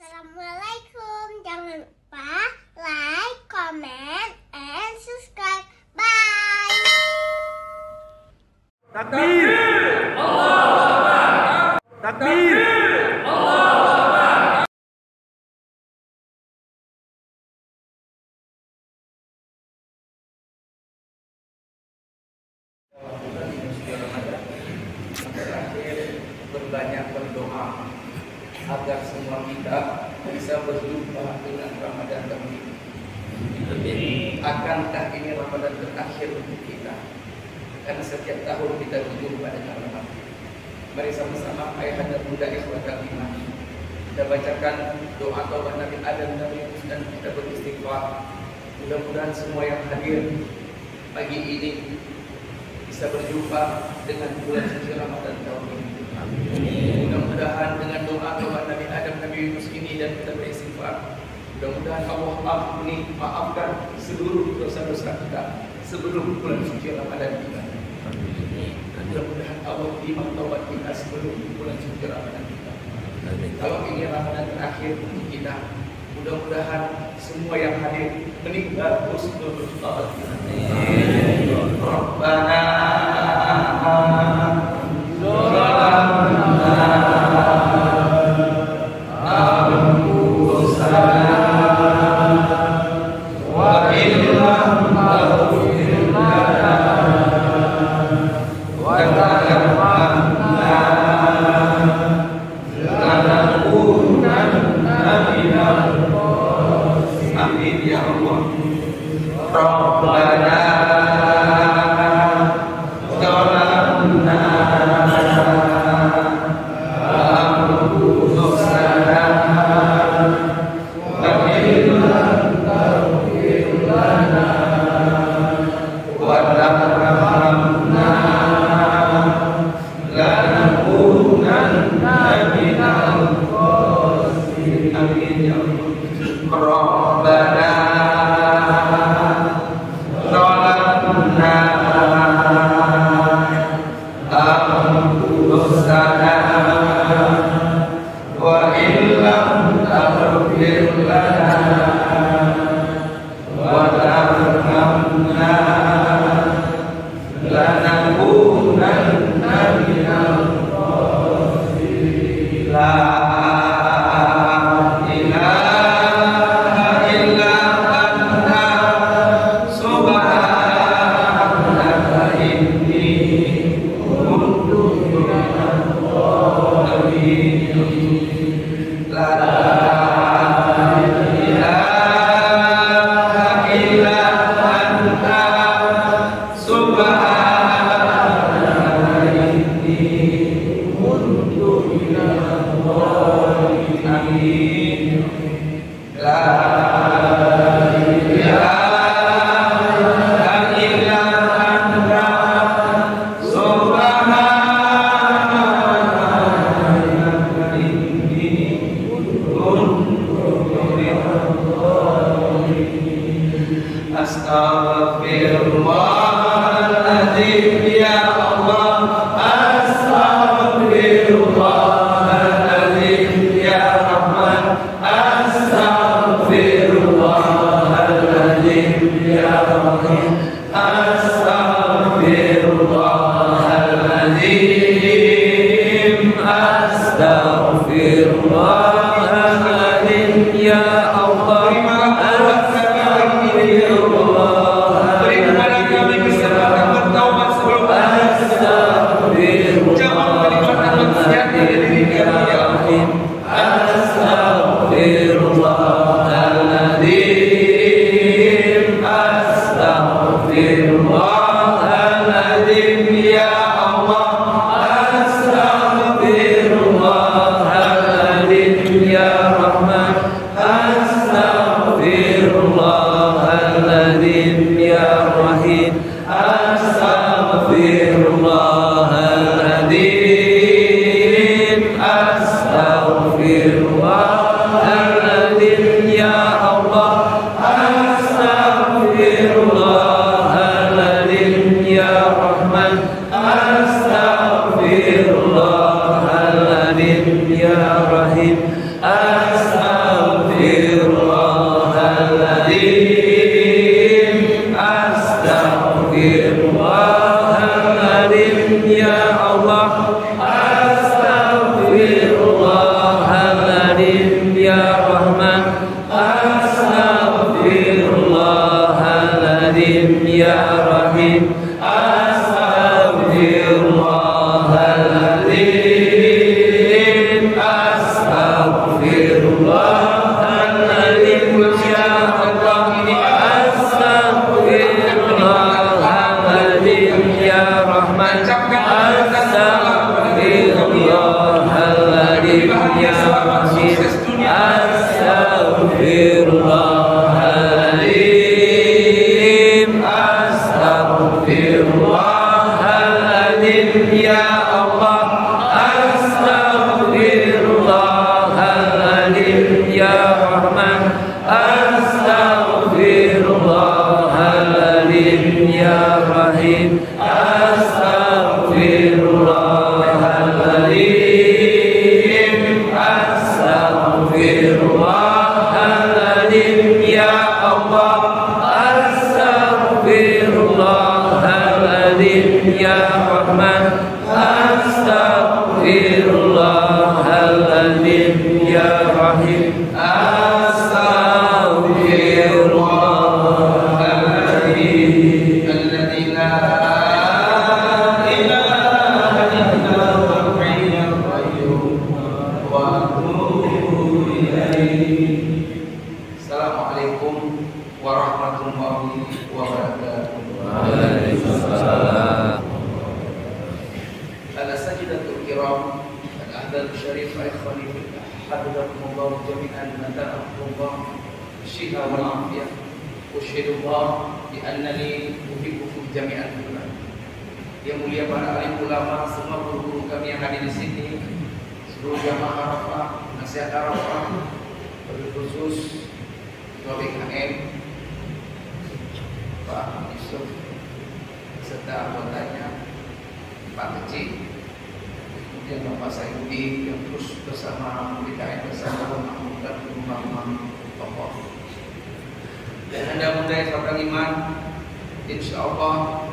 Assalamualaikum. Jangan lupa like, comment, and subscribe. Bye. Takbir. Takbir. Berbanyak berdoa agar semua kita bisa berjumpa dengan Ramadan tahun ini. Akankah ini Ramadan terakhir untuk kita? Karena setiap tahun kita berjumpa dengan Ramadan. Mari sama-sama ayahanda bunda ikhwatal iman, kita bacakan doa taubat Nabi Adam Nabi Yunus dan kita beristighfar. Mudah-mudahan semua yang hadir pagi ini bisa berjumpa dengan bulan suci Ramadan tahun ini. Mudah-mudahan dengan doa taubat Nabi Adam Nabi Yunus ini dan kita beristighfar, mudah-mudahan Allah maafkan seluruh dosa-dosa kita sebelum bulan suci Ramadan kita. Mudah-mudahan Allah terima taubat kita sebelum bulan suci Ramadan kita. Kalau ini Ramadan terakhir untuk kita, mudah-mudahan semua yang hadir meninggal husnul khatimah. Rabbana Astaghfirullah Allah. Astaghfirullahaladzim ya Rahman. Astaghfirullahaladzim ya Rahim. Astaghfirullahaladzim. Astaghfirullahaladzim ya Allah. Astaghfirullahaladzim ya Rahman. Astaghfirullahaladzim ya Rahim. Astaghfirullahaladzim. Astaghfirullahaladzim ya Allah. Astaghfirullahaladzim ya Rahman. Astaghfirullahaladzim ya Rahim. Astaghfirullahaladzim. Astaghfirullahaladzim ya Allah. Astaghfirullahaladzim ya Rahman. Astaghfirullahaladzim ya Rahim. Astaghfirullahaladzim. الذي لا إله إلا هو الحي القيوم وأتوب إليه. Assalamualaikum warahmatullahi wabarakatuh. Waalaikumsalam. Al-Sajidatul Kiram, Al-Ahdal Syarif, Ikhwani fillah, Hafizakumullah jami'an, Nata'akumullah Syiha wal Afiyah. Usyhidullah bi annani uhibbukum jami'an fillah. Yang mulia para alim ulama, semua guru-guru kami yang hadir di sini, seluruh jamaah Arafah, nasihat Arafah, wabil khusus Ketua BKM Pak Yusuf serta anggotanya Pak Kecil, kemudian Bapak Sayyidi yang terus bersama BKM bersama mengamalkan rumah tokoh. Dan Anda mudahnya sahabat iman, insya Allah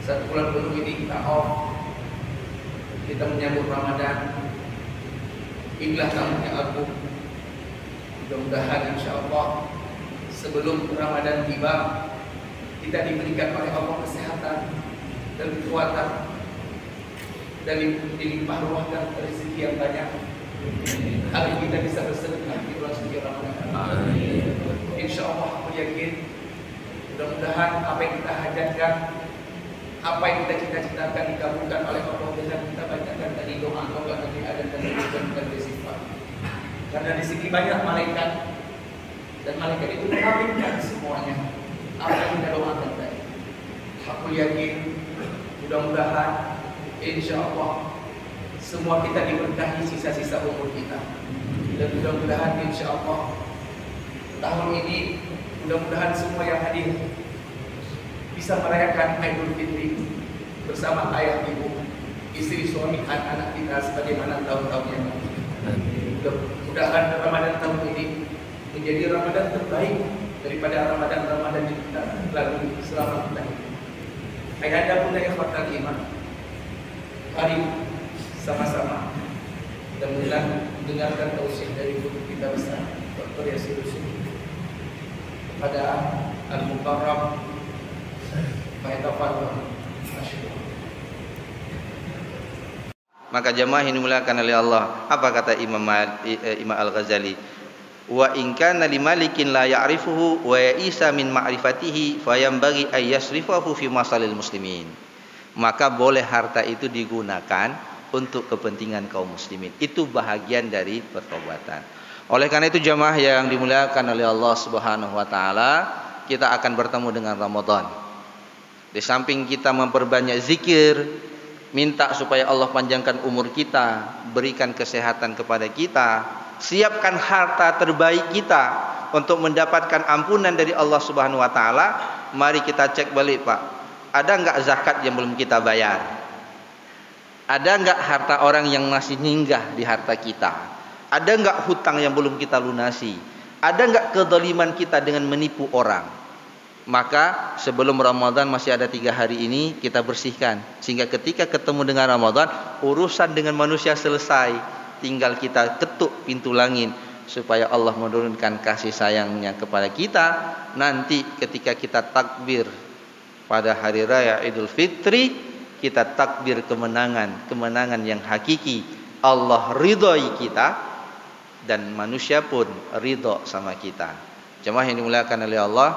1 bulan penuh ini kita off, kita menyambut Ramadan. Inilah tamunya agung. Mudah-mudahan insya Allah sebelum Ramadan tiba, kita diberikan oleh Allah kesehatan dan kekuatan dan dilimpah ruahkan rezeki yang banyak. Agar kita bisa bersedekah di bulan suci Ramadan. Insya Allah aku yakin, mudah-mudahan apa yang kita hajatkan, apa yang kita cita-citakan dikabulkan oleh Allah dengan kita bacakan tadi doa nanti ada dan bersifat. Karena di sini banyak malaikat dan malaikat itu mengaminkan semuanya apa yang kita doakan tadi. Aku yakin, mudah-mudahan insya Allah semua kita diberkahi sisa-sisa umur kita. Dan mudah-mudahan insya Allah tahun ini, mudah-mudahan semua yang hadir bisa merayakan Idul Fitri bersama ayah ibu, istri suami anak-anak kita sebagaimana tahun-tahun yang lalu. Mudah-mudahan Ramadan tahun ini menjadi Ramadan terbaik daripada Ramadan-Ramadan yang kita lalui selama kita hidup. Ayahanda bunda yang fatal iman, mari sama-sama kita mendengarkan tausiah dari guru kita besar Dr. Yasir Yusuf pada Al-Mukarram. Maka jamaah yang dimuliakan oleh Allah, apa kata Imam Al-Ghazali? Wa in kana limalikin la ya'rifuhu wa ya'isa min ma'rifatihi fayambaghi ay yasrifahu fi masalil muslimin. Maka boleh harta itu digunakan untuk kepentingan kaum muslimin. Itu bahagian dari pertobatan. Oleh karena itu jamaah yang dimuliakan oleh Allah Subhanahu wa taala, kita akan bertemu dengan Ramadan. Di samping kita memperbanyak zikir, minta supaya Allah panjangkan umur kita, berikan kesehatan kepada kita, siapkan harta terbaik kita untuk mendapatkan ampunan dari Allah Subhanahu wa taala. Mari kita cek balik, Pak. Ada enggak zakat yang belum kita bayar? Ada enggak harta orang yang masih nyinggah di harta kita? Ada enggak hutang yang belum kita lunasi? Ada enggak kezaliman kita dengan menipu orang? Maka sebelum Ramadan masih ada 3 hari ini kita bersihkan, sehingga ketika ketemu dengan Ramadan urusan dengan manusia selesai. Tinggal kita ketuk pintu langit supaya Allah menurunkan kasih sayangnya kepada kita. Nanti ketika kita takbir pada hari raya Idul Fitri, kita takbir kemenangan, kemenangan yang hakiki. Allah ridhoi kita dan manusia pun ridho sama kita. Jemaah yang dimuliakan oleh Allah,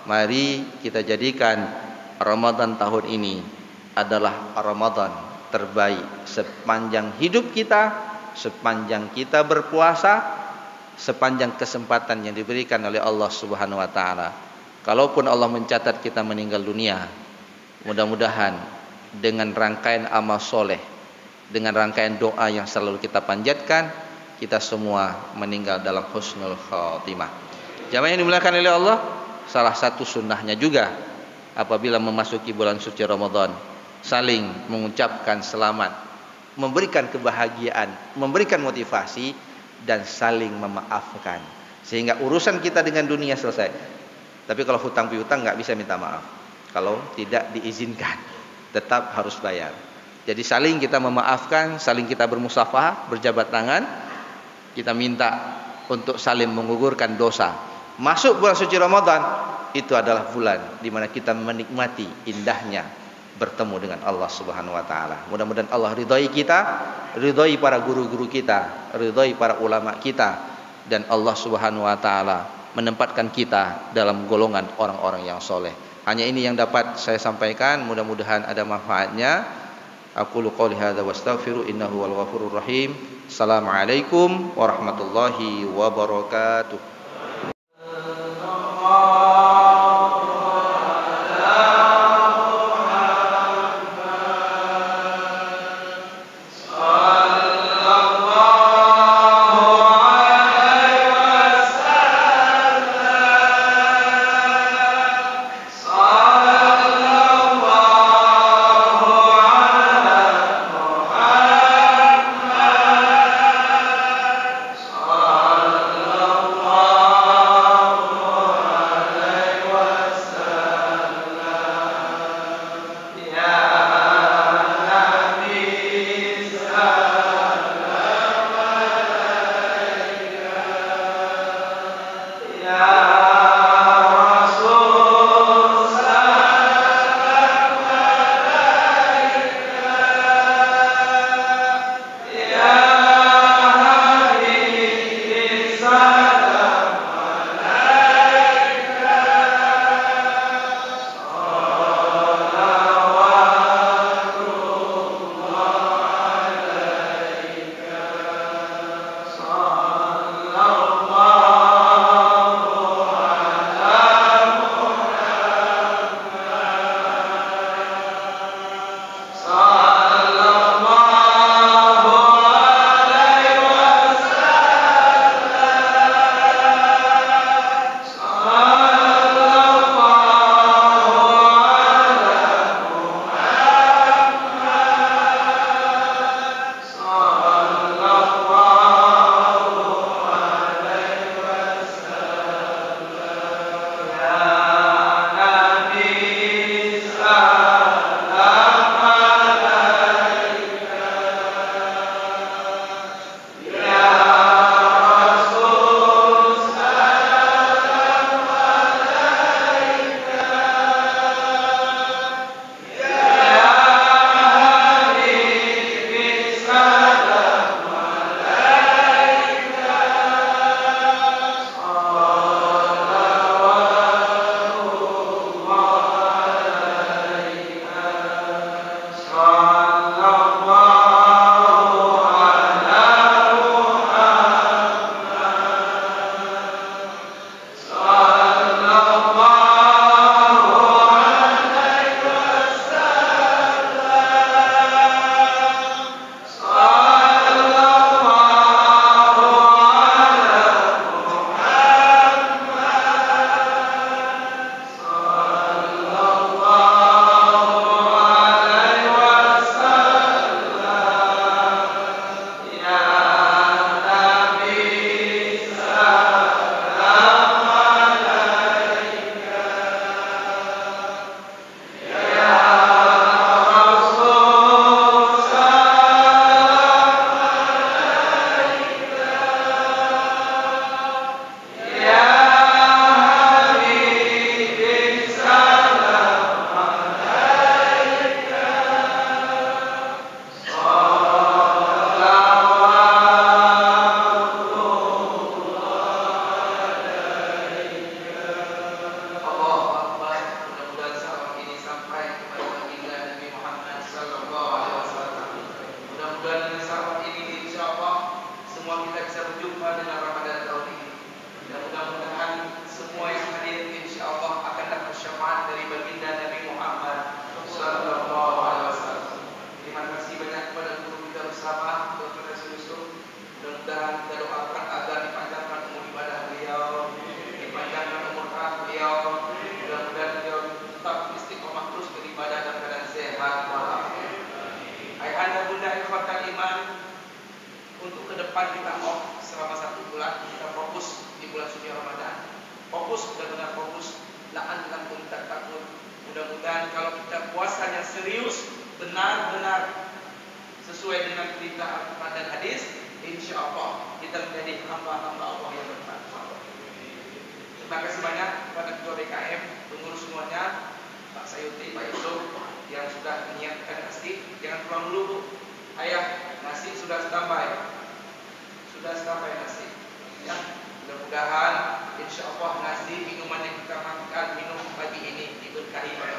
mari kita jadikan Ramadan tahun ini adalah Ramadan terbaik sepanjang hidup kita, sepanjang kita berpuasa, sepanjang kesempatan yang diberikan oleh Allah Subhanahu wa taala. Kalaupun Allah mencatat kita meninggal dunia, mudah-mudahan dengan rangkaian amal soleh, dengan rangkaian doa yang selalu kita panjatkan, kita semua meninggal dalam husnul khatimah. Jamaah yang dimuliakan oleh Allah, salah satu sunnahnya juga apabila memasuki bulan suci Ramadan, saling mengucapkan selamat, memberikan kebahagiaan, memberikan motivasi, dan saling memaafkan, sehingga urusan kita dengan dunia selesai. Tapi kalau hutang piutang nggak bisa minta maaf, kalau tidak diizinkan tetap harus bayar. Jadi saling kita memaafkan, saling kita bermusafahah, berjabat tangan, kita minta untuk saling menggugurkan dosa. Masuk bulan suci Ramadan itu adalah bulan di mana kita menikmati indahnya bertemu dengan Allah Subhanahu wa taala. Mudah-mudahan Allah ridhoi kita, ridhoi para guru-guru kita, ridhoi para ulama kita, dan Allah Subhanahu wa taala menempatkan kita dalam golongan orang-orang yang soleh. Hanya ini yang dapat saya sampaikan, mudah-mudahan ada manfaatnya. Aqulu qouli hadza wastaghfiru innahu wal ghafurur rahim. Assalamualaikum warahmatullahi wabarakatuh. Allah Mudah-mudahan dengan sahabat ini insyaallah semua kita bisa berjumpa dengan Ramadan tahun ini. Dan mudah-mudahan semua yang hadir insyaallah akan dapat syafaat dari baginda Nabi Muhammad sallallahu alaihi wasallam. Terima kasih banyak kepada guru kita bersama Dr. Yusuf. Mudah-mudahan kita doakan agar dipanjangkan umur ibadah beliau, dipanjangkan umur beliau. Mudah-mudahan beliau tetap istiqomah terus beribadah dalam keadaan sehat walafiat. Ayahanda bunda ikhwatal iman, untuk ke depan kita off selama 1 bulan, kita fokus di bulan suci Ramadan. Fokus, benar-benar fokus, la'an pun tak takut. Mudah-mudahan kalau kita puasanya serius, benar-benar sesuai dengan perintah Al-Quran dan hadis, insya Allah kita menjadi hamba-hamba Allah yang bertakwa. Terima kasih banyak kepada Ketua BKM, pengurus semuanya, Pak Sayuti, Pak Yusuf, yang sudah menyiapkan nasi. Jangan pulang dulu, Bu. Ayah, nasi sudah standby. Sudah standby nasi. Ya, mudah-mudahan insya Allah nasi minuman yang kita makan minum pagi ini diberkahi oleh